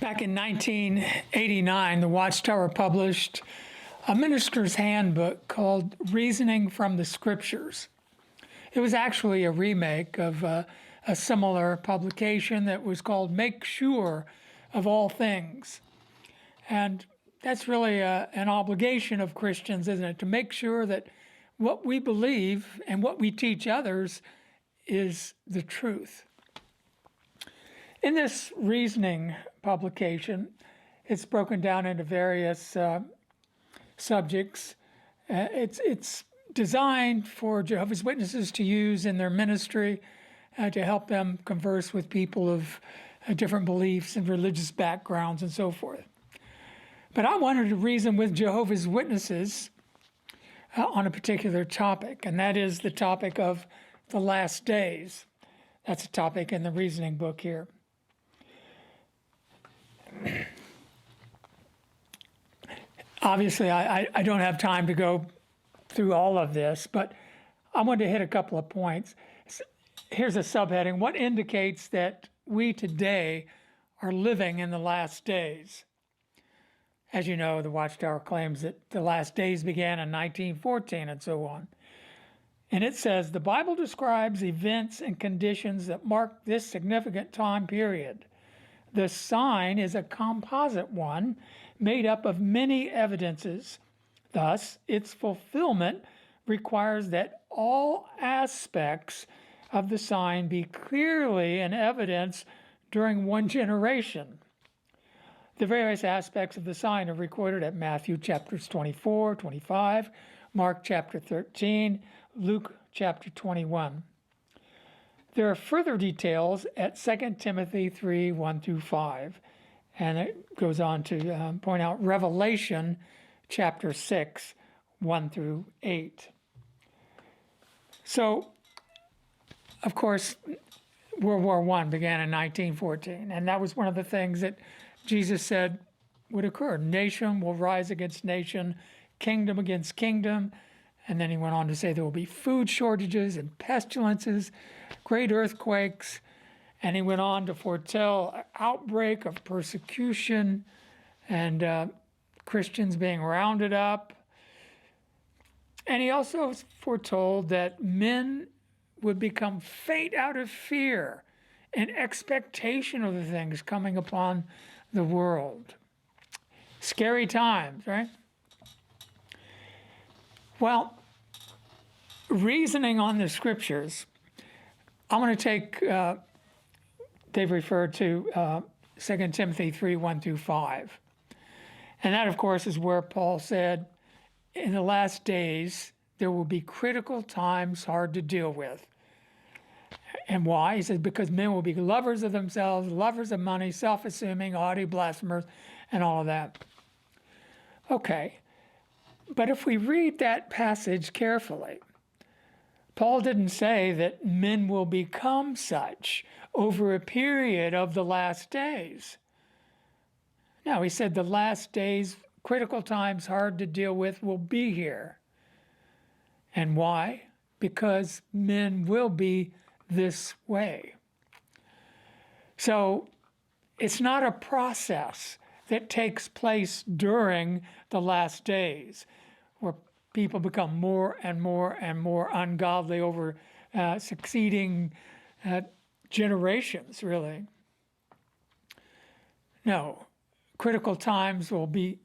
Back in 1989, the Watchtower published a minister's handbook called Reasoning from the Scriptures. It was actually a remake of a similar publication that was called Make Sure of All Things. And that's really an obligation of Christians, isn't it? To make sure that what we believe and what we teach others is the truth. In this reasoning publication, it's broken down into various subjects. It's designed for Jehovah's Witnesses to use in their ministry to help them converse with people of different beliefs and religious backgrounds and so forth. But I wanted to reason with Jehovah's Witnesses on a particular topic, and that is the topic of the last days. That's a topic in the reasoning book here. Obviously, I don't have time to go through all of this, but I wanted to hit a couple of points. Here's a subheading: what indicates that we today are living in the last days? As you know, the Watchtower claims that the last days began in 1914 and so on. And it says, the Bible describes events and conditions that mark this significant time period. The sign is a composite one made up of many evidences. Thus, its fulfillment requires that all aspects of the sign be clearly in evidence during one generation. The various aspects of the sign are recorded at Matthew chapters 24, 25, Mark chapter 13, Luke chapter 21. There are further details at 2 Timothy 3, 1 through 5, and it goes on to point out Revelation chapter 6, 1 through 8. So, of course, World War I began in 1914, and that was one of the things that Jesus said would occur. Nation will rise against nation, kingdom against kingdom. And then he went on to say there will be food shortages and pestilences, great earthquakes. And he went on to foretell an outbreak of persecution and Christians being rounded up. And he also foretold that men would become faint out of fear and expectation of the things coming upon the world. Scary times, right? Well, reasoning on the scriptures, I'm going to take, they've referred to 2 Timothy 3, 1 through 5. And that, of course, is where Paul said, in the last days, there will be critical times hard to deal with. And why? He says, because men will be lovers of themselves, lovers of money, self-assuming, haughty, blasphemers, and all of that. Okay. But if we read that passage carefully, Paul didn't say that men will become such over a period of the last days. No, he said the last days, critical times hard to deal with, will be here. And why? Because men will be this way. So it's not a process that takes place during the last days where people become more and more and more ungodly over succeeding generations, really. No, critical times will be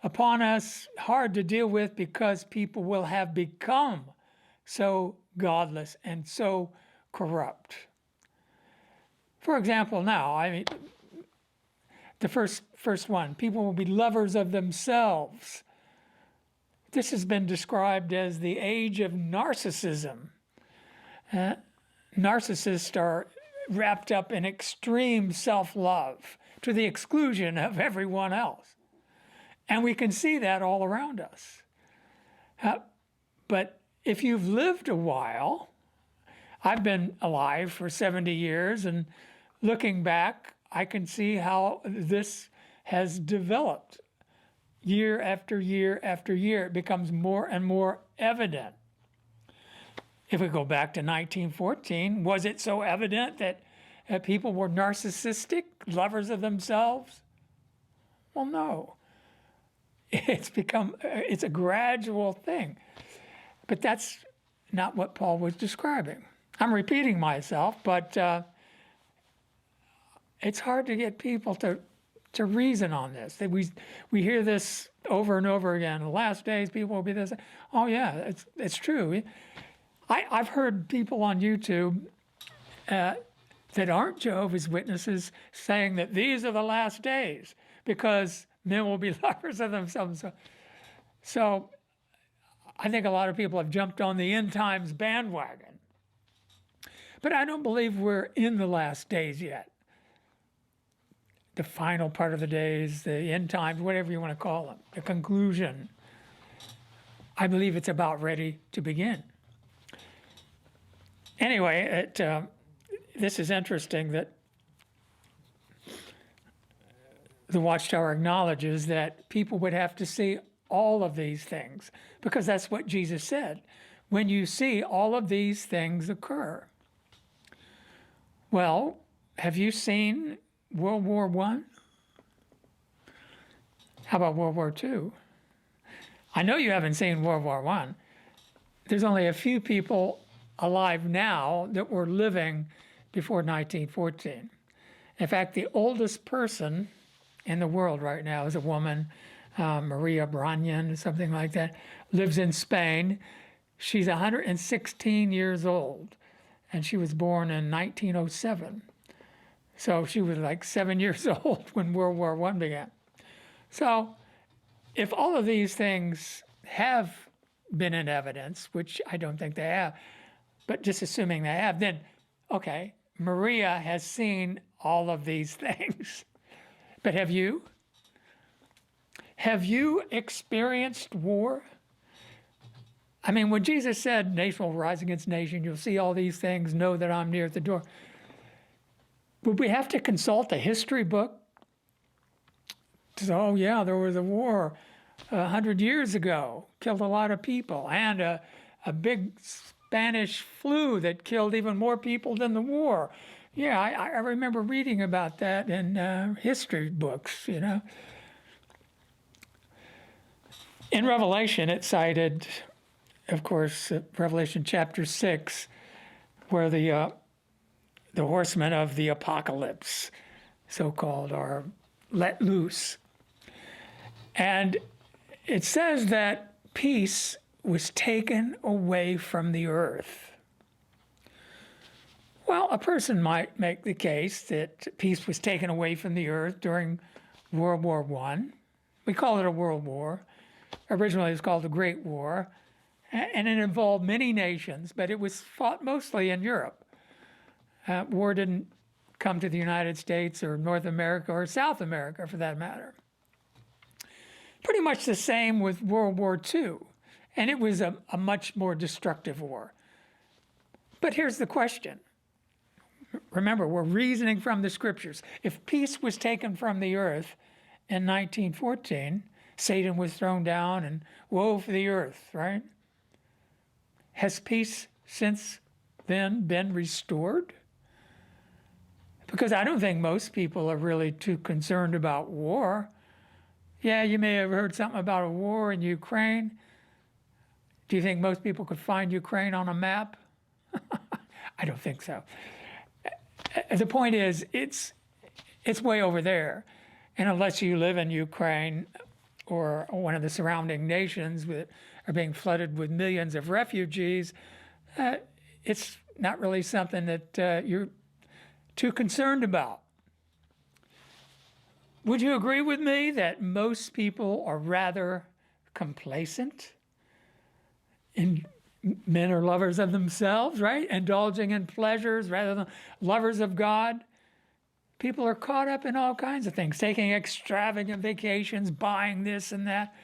upon us, hard to deal with because people will have become so godless and so corrupt. For example, now, the first one, people will be lovers of themselves. This has been described as the age of narcissism. Narcissists are wrapped up in extreme self-love to the exclusion of everyone else. And we can see that all around us. But if you've lived a while, I've been alive for 70 years, and looking back, I can see how this has developed year after year after year. It becomes more and more evident. If we go back to 1914, was it so evident that people were narcissistic, lovers of themselves? Well, no. It's a gradual thing. But that's not what Paul was describing. I'm repeating myself, but it's hard to get people to reason on this. That we hear this over and over again. The last days, people will be this. Oh yeah, it's true. I've heard people on YouTube that aren't Jehovah's Witnesses saying that these are the last days because men will be lovers of themselves. So I think a lot of people have jumped on the end times bandwagon. But I don't believe we're in the last days yet. The final part of the days, the end times, whatever you want to call them, the conclusion. I believe it's about ready to begin. Anyway, this is interesting that the Watchtower acknowledges that people would have to see all of these things, because that's what Jesus said. When you see all of these things occur. Well, have you seen World War I? How about World War II? I know you haven't seen World War I. There's only a few people alive now that were living before 1914. In fact, the oldest person in the world right now is a woman, Maria Branyan, something like that, lives in Spain. She's 116 years old, and she was born in 1907. So she was like 7 years old when World War I began. So if all of these things have been in evidence, which I don't think they have, but just assuming they have, then, okay, Maria has seen all of these things. But have you? Have you experienced war? I mean, when Jesus said, nation will rise against nation, you'll see all these things, know that I'm near at the door. Would we have to consult a history book? Oh, yeah, there was a war 100 years ago, killed a lot of people, and a big Spanish flu that killed even more people than the war. Yeah, I remember reading about that in history books, you know. In Revelation, it cited, of course, Revelation chapter 6, where the horsemen of the apocalypse, so-called, are let loose. And it says that peace was taken away from the earth. Well, a person might make the case that peace was taken away from the earth during World War I. We call it a world war. Originally, it was called the Great War, and it involved many nations, but it was fought mostly in Europe. War didn't come to the United States or North America or South America, for that matter. Pretty much the same with World War II, and it was a much more destructive war. But here's the question. Remember, we're reasoning from the scriptures. If peace was taken from the earth in 1914, Satan was thrown down and woe for the earth, right? Has peace since then been restored? Because I don't think most people are really too concerned about war. Yeah, you may have heard something about a war in Ukraine. Do you think most people could find Ukraine on a map? I don't think so. The point is, it's way over there. And unless you live in Ukraine or one of the surrounding nations that are being flooded with millions of refugees, it's not really something that you're too concerned about. Would you agree with me that most people are rather complacent? Men are lovers of themselves, right? Indulging in pleasures rather than lovers of God. People are caught up in all kinds of things, taking extravagant vacations, buying this and that.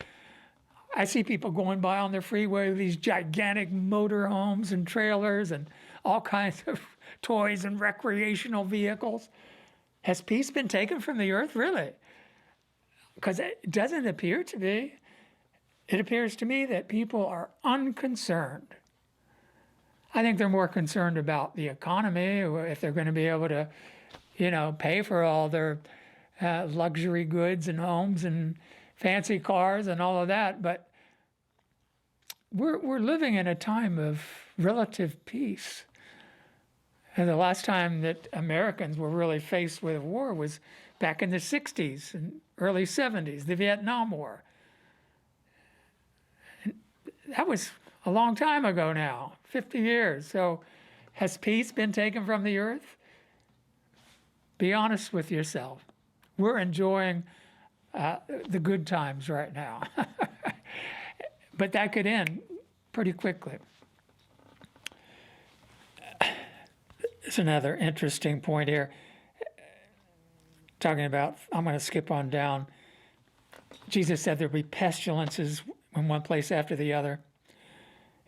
I see people going by on the freeway with these gigantic motor homes and trailers and all kinds of toys and recreational vehicles. Has peace been taken from the earth? Really? Because it doesn't appear to be. It appears to me that people are unconcerned. I think they're more concerned about the economy, or if they're going to be able to, pay for all their luxury goods and homes and fancy cars and all of that. But we're living in a time of relative peace. And the last time that Americans were really faced with war was back in the 60s and early 70s, the Vietnam War. And that was a long time ago now, 50 years. So has peace been taken from the earth? Be honest with yourself. We're enjoying the good times right now. But that could end pretty quickly. It's another interesting point here. Talking about, I'm going to skip on down. Jesus said there'd be pestilences in one place after the other.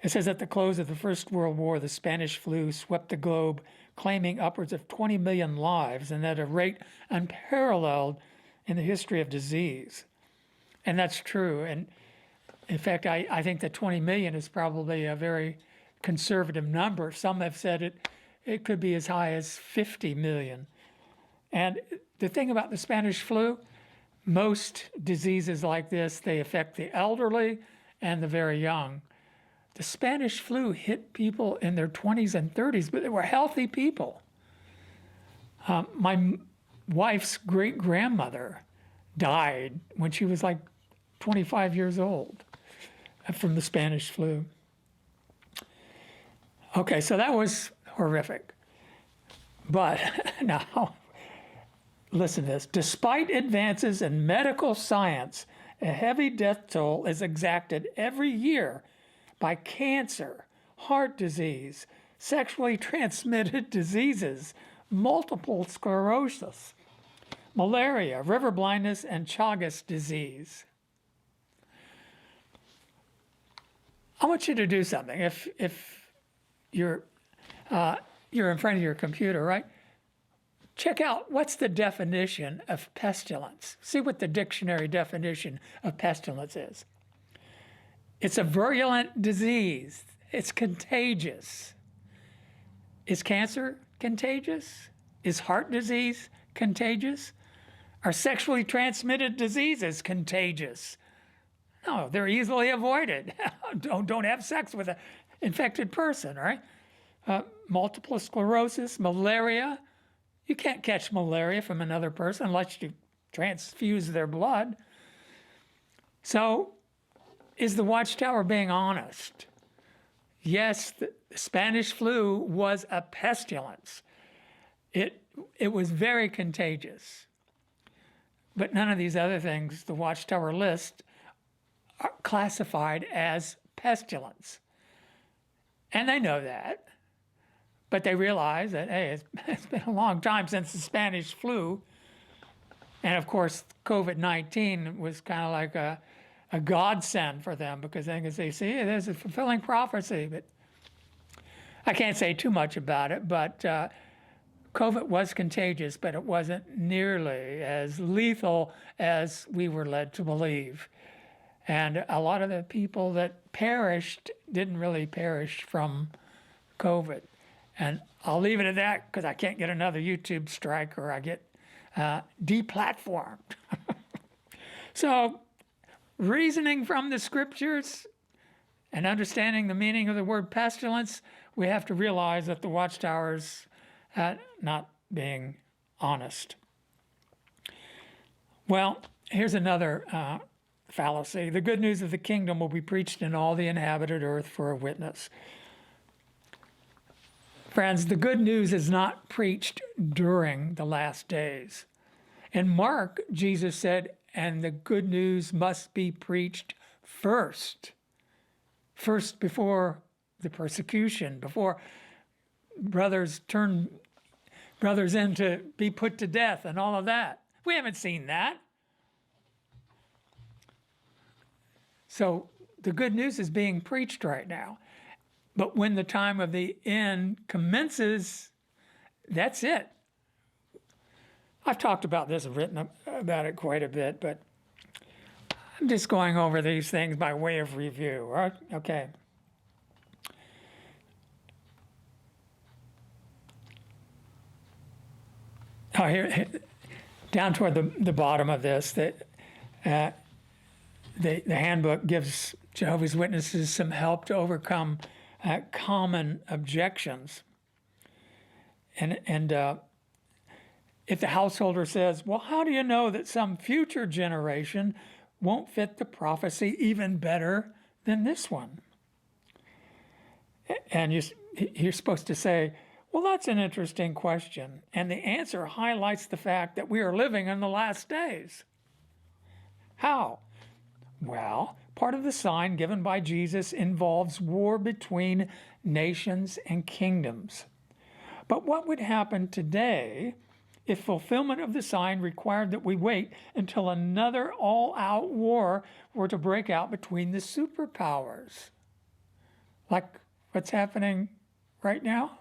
It says at the close of the First World War, the Spanish flu swept the globe, claiming upwards of 20 million lives, and at a rate unparalleled in the history of disease. And that's true. And in fact, I think that 20 million is probably a very conservative number. Some have said it could be as high as 50 million. And the thing about the Spanish flu, most diseases like this, they affect the elderly and the very young. The Spanish flu hit people in their 20s and 30s, but they were healthy people. My wife's great-grandmother died when she was like 25 years old from the Spanish flu. Okay, so that was horrific. But now, listen to this. Despite advances in medical science, a heavy death toll is exacted every year by cancer, heart disease, sexually transmitted diseases, multiple sclerosis, malaria, river blindness, and Chagas disease. I want you to do something. If you're in front of your computer, right? Check out what's the definition of pestilence. See what the dictionary definition of pestilence is. It's a virulent disease. It's contagious. Is cancer contagious? Is heart disease contagious? Are sexually transmitted diseases contagious? No, they're easily avoided. Don't have sex with an infected person, right? Multiple sclerosis, malaria. You can't catch malaria from another person unless you transfuse their blood. So, is the Watchtower being honest? Yes, the Spanish flu was a pestilence. It was very contagious. But none of these other things the Watchtower list are classified as pestilence. And they know that. But they realize that, hey, it's been a long time since the Spanish flu. And of course, COVID-19 was kind of like a godsend for them, because they can say, see, there's a fulfilling prophecy. But I can't say too much about it, but COVID was contagious, but it wasn't nearly as lethal as we were led to believe. And a lot of the people that perished didn't really perish from COVID. And I'll leave it at that, because I can't get another YouTube strike or I get deplatformed. So, reasoning from the scriptures and understanding the meaning of the word pestilence, we have to realize that the Watchtower's not being honest. Well, here's another fallacy. The good news of the kingdom will be preached in all the inhabited earth for a witness. Friends, the good news is not preached during the last days. In Mark, Jesus said, and the good news must be preached first. First, before the persecution, before brothers turn brothers in to be put to death and all of that. We haven't seen that. So the good news is being preached right now. But when the time of the end commences, that's it. I've talked about this, written about it quite a bit, but I'm just going over these things by way of review. Right? Okay. down toward the bottom of this, that the handbook gives Jehovah's Witnesses some help to overcome common objections. And if the householder says, well, how do you know that some future generation won't fit the prophecy even better than this one? And you're supposed to say, well, that's an interesting question. And the answer highlights the fact that we are living in the last days. How? Well, part of the sign given by Jesus involves war between nations and kingdoms. But what would happen today if fulfillment of the sign required that we wait until another all-out war were to break out between the superpowers? Like what's happening right now?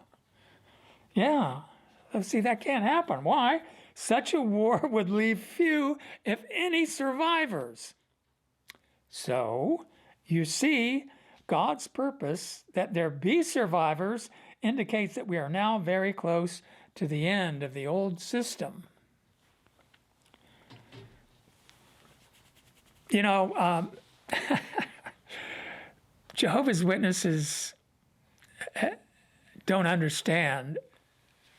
Yeah. See, that can't happen. Why? Such a war would leave few, if any, survivors. So, you see, God's purpose that there be survivors indicates that we are now very close to the end of the old system. You know, Jehovah's Witnesses don't understand,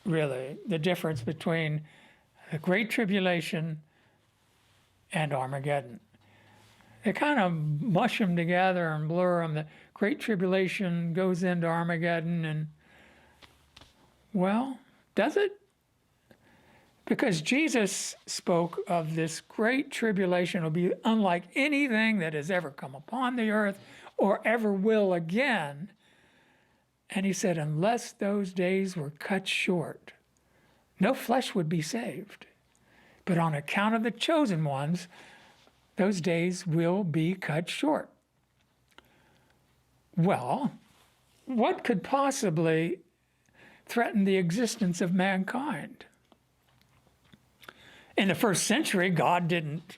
really, the difference between the Great Tribulation and Armageddon. They kind of mush them together and blur them. The Great Tribulation goes into Armageddon, and, well, does it? Because Jesus spoke of this great tribulation will be unlike anything that has ever come upon the earth or ever will again. And he said, unless those days were cut short, no flesh would be saved. But on account of the chosen ones, those days will be cut short. Well, what could possibly threaten the existence of mankind? In the first century, God didn't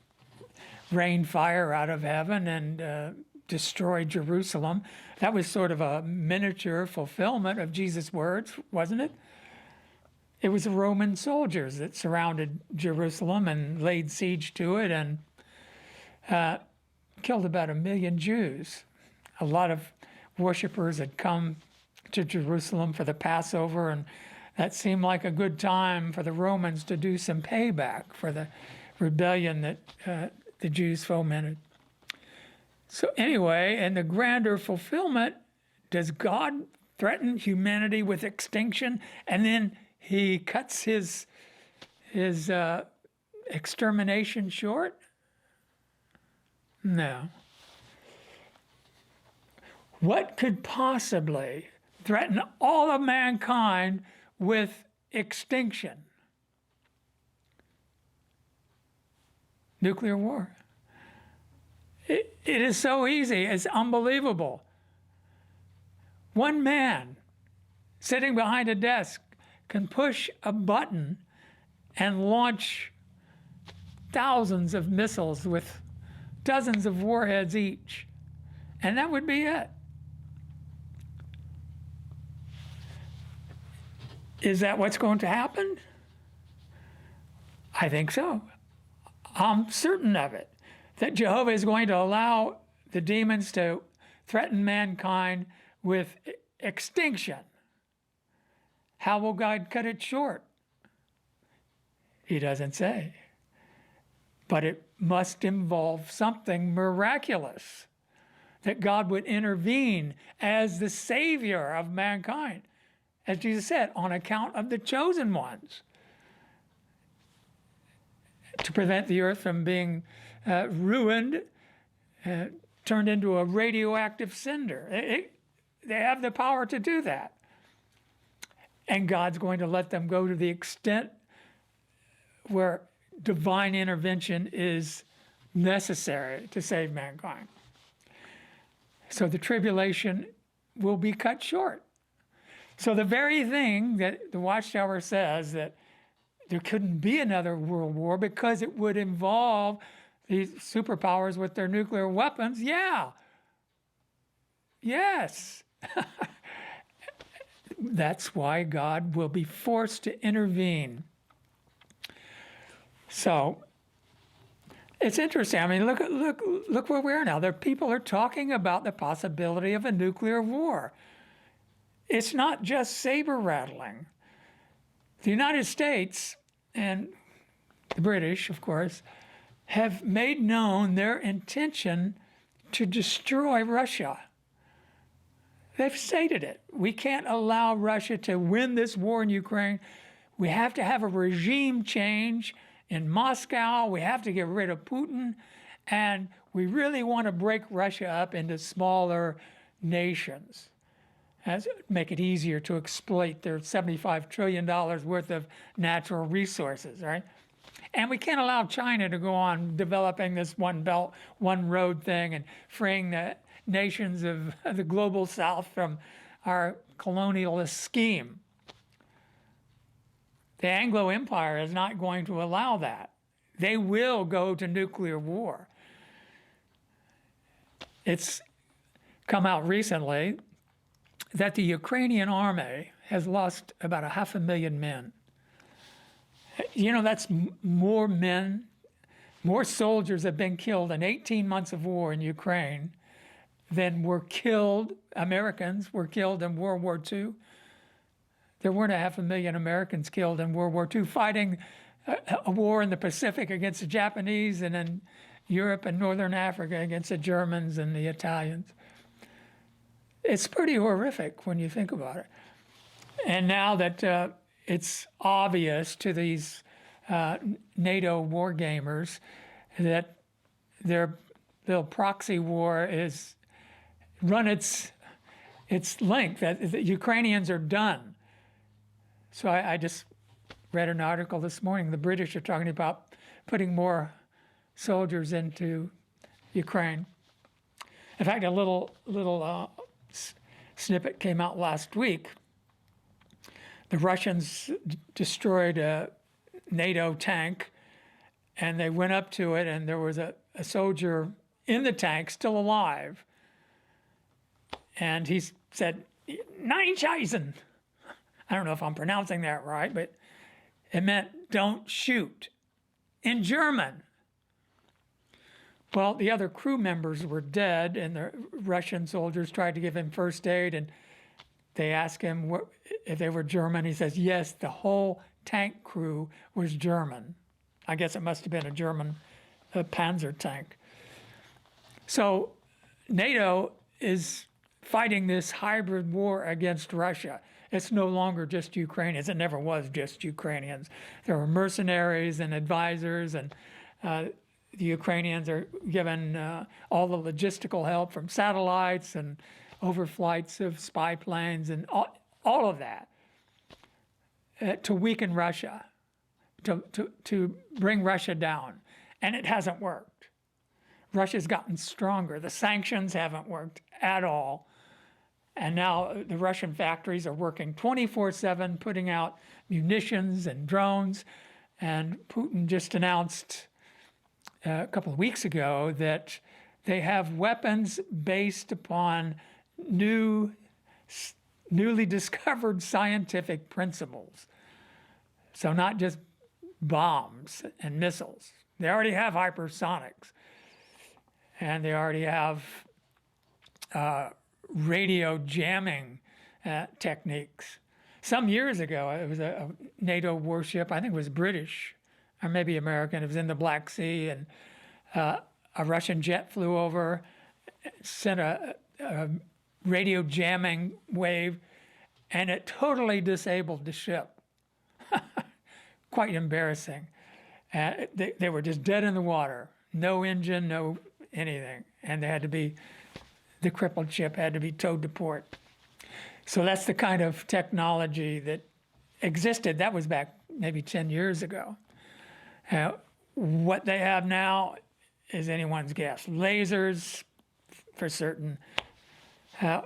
rain fire out of heaven and destroy Jerusalem. That was sort of a miniature fulfillment of Jesus' words, wasn't it? It was the Roman soldiers that surrounded Jerusalem and laid siege to it and killed about 1 million Jews. A lot of worshipers had come to Jerusalem for the Passover, and that seemed like a good time for the Romans to do some payback for the rebellion that the Jews fomented. So anyway, in the grander fulfillment, does God threaten humanity with extinction and then he cuts his extermination short? No. What could possibly threaten all of mankind with extinction? Nuclear war. It is so easy. It's unbelievable. One man sitting behind a desk can push a button and launch thousands of missiles with dozens of warheads each. And that would be it. Is that what's going to happen? I think so. I'm certain of it, that Jehovah is going to allow the demons to threaten mankind with extinction. How will God cut it short? He doesn't say. But it must involve something miraculous, that God would intervene as the Savior of mankind, as Jesus said, on account of the chosen ones, to prevent the earth from being ruined, turned into a radioactive cinder. They have the power to do that. And God's going to let them go to the extent where divine intervention is necessary to save mankind. So the tribulation will be cut short. So the very thing that the Watchtower says, that there couldn't be another world war because it would involve these superpowers with their nuclear weapons, yeah. Yes. That's why God will be forced to intervene. So it's interesting. I mean, look where we are now. People are talking about the possibility of a nuclear war. It's not just saber rattling. The United States and the British, of course, have made known their intention to destroy Russia. They've stated it. We can't allow Russia to win this war in Ukraine. We have to have a regime change in Moscow. We have to get rid of Putin. And we really want to break Russia up into smaller nations. Make it easier to exploit their $75 trillion worth of natural resources, right? And we can't allow China to go on developing this one belt, one road thing and freeing the nations of the global south from our colonialist scheme. The Anglo Empire is not going to allow that. They will go to nuclear war. It's come out recently that the Ukrainian army has lost about 500,000 men. You know, that's more men, more soldiers have been killed in 18 months of war in Ukraine than were killed, Americans were killed in World War II. There weren't 500,000 Americans killed in World War II fighting a war in the Pacific against the Japanese and in Europe and Northern Africa against the Germans and the Italians. It's pretty horrific when you think about it. And now that it's obvious to these NATO war gamers that their little proxy war is run its length, that the Ukrainians are done. So I just read an article this morning. The British are talking about putting more soldiers into Ukraine. In fact, a little snippet came out last week. The Russians destroyed a NATO tank, and they went up to it, and there was a soldier in the tank still alive. And he said, "Nein schießen." I don't know if I'm pronouncing that right, but it meant don't shoot in German. Well, the other crew members were dead, and the Russian soldiers tried to give him first aid, and they asked him if they were German. He says, yes, the whole tank crew was German. I guess it must have been a German Panzer tank. So NATO is fighting this hybrid war against Russia. It's no longer just Ukrainians. It never was just Ukrainians. There were mercenaries and advisors, and the Ukrainians are given all the logistical help from satellites and overflights of spy planes and all of that to weaken Russia, to bring Russia down. And it hasn't worked. Russia's gotten stronger. The sanctions haven't worked at all. And now the Russian factories are working 24/7, putting out munitions and drones. And Putin just announced a couple of weeks ago that they have weapons based upon newly discovered scientific principles. So not just bombs and missiles. They already have hypersonics. And they already have radio jamming techniques. Some years ago, it was a NATO warship, I think it was British, or maybe American. It was in the Black Sea, and a Russian jet flew over, sent a radio jamming wave, and it totally disabled the ship. Quite embarrassing. They were just dead in the water. No engine, no anything. And the crippled ship had to be towed to port. So that's the kind of technology that existed. That was back maybe 10 years ago. What they have now is anyone's guess. Lasers, for certain. We're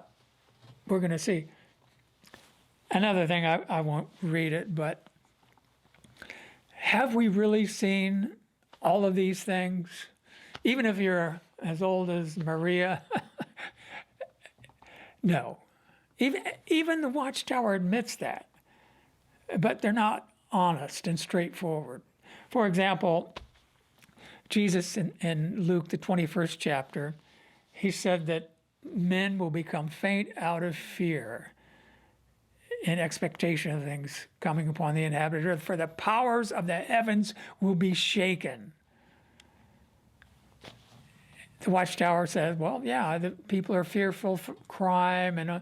going to see. Another thing, I won't read it, but have we really seen all of these things? Even if you're as old as Maria, no. Even the Watchtower admits that, but they're not honest and straightforward. For example, Jesus in Luke, the 21st chapter, he said that men will become faint out of fear in expectation of things coming upon the inhabited earth, for the powers of the heavens will be shaken. The Watchtower says, well, yeah, the people are fearful for crime,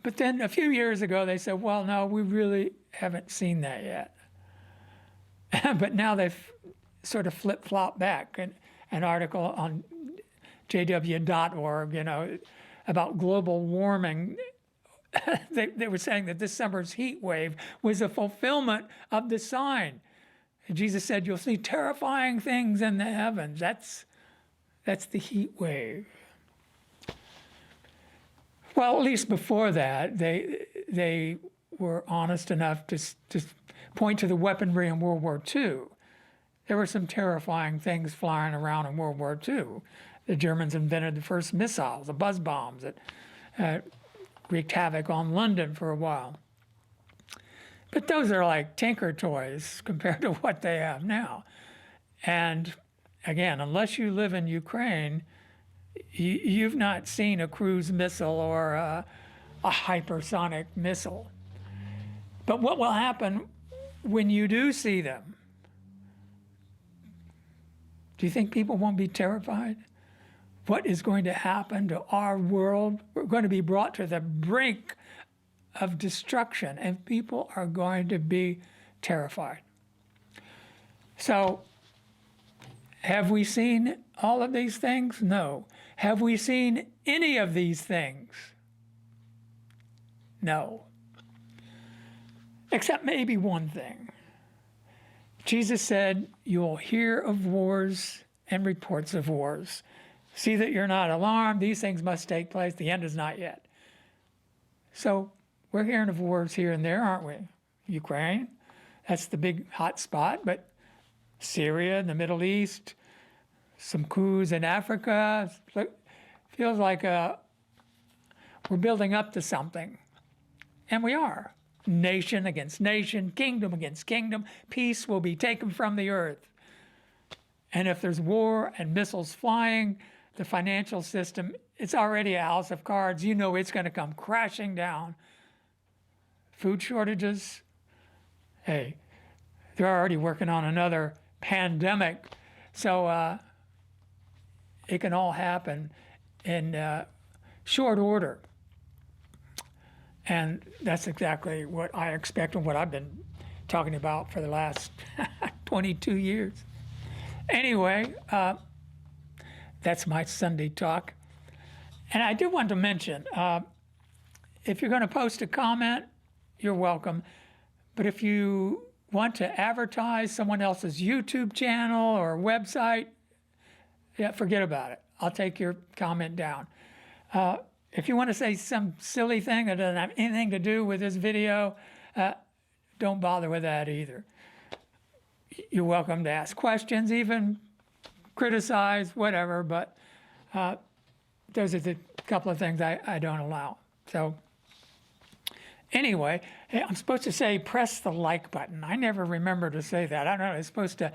but then a few years ago they said, well, no, we really haven't seen that yet. But now they've sort of flip-flopped back. An article on jw.org, about global warming, they were saying that this summer's heat wave was a fulfillment of the sign. And Jesus said, you'll see terrifying things in the heavens. That's the heat wave. Well, at least before that, they were honest enough to point to the weaponry in World War II. There were some terrifying things flying around in World War II. The Germans invented the first missiles, the buzz bombs that wreaked havoc on London for a while. But those are like tinker toys compared to what they have now. And again, unless you live in Ukraine, you've not seen a cruise missile or a hypersonic missile. But what will happen when you do see them? Do you think people won't be terrified? What is going to happen to our world? We're going to be brought to the brink of destruction, and people are going to be terrified. So, have we seen all of these things? No. Have we seen any of these things? No. Except maybe one thing. Jesus said, you'll hear of wars and reports of wars. See that you're not alarmed. These things must take place. The end is not yet. So we're hearing of wars here and there, aren't we? Ukraine, that's the big hot spot, but Syria, the Middle East, some coups in Africa. Feels like we're building up to something. And we are. Nation against nation, kingdom against kingdom. Peace will be taken from the earth. And if there's war and missiles flying, the financial system, it's already a house of cards. You know it's going to come crashing down. Food shortages. Hey, they're already working on another pandemic. So it can all happen in short order. And that's exactly what I expect and what I've been talking about for the last 22 years. Anyway, that's my Sunday talk. And I do want to mention, if you're going to post a comment, you're welcome. But if you want to advertise someone else's YouTube channel or website, yeah, forget about it. I'll take your comment down. If you want to say some silly thing that doesn't have anything to do with this video, don't bother with that either. You're welcome to ask questions, even criticize, whatever, but those are the couple of things I don't allow. So anyway, I'm supposed to say press the like button. I never remember to say that. I don't know, it's supposed to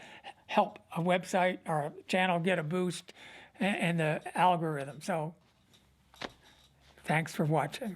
help a website or a channel get a boost in the algorithm. So thanks for watching.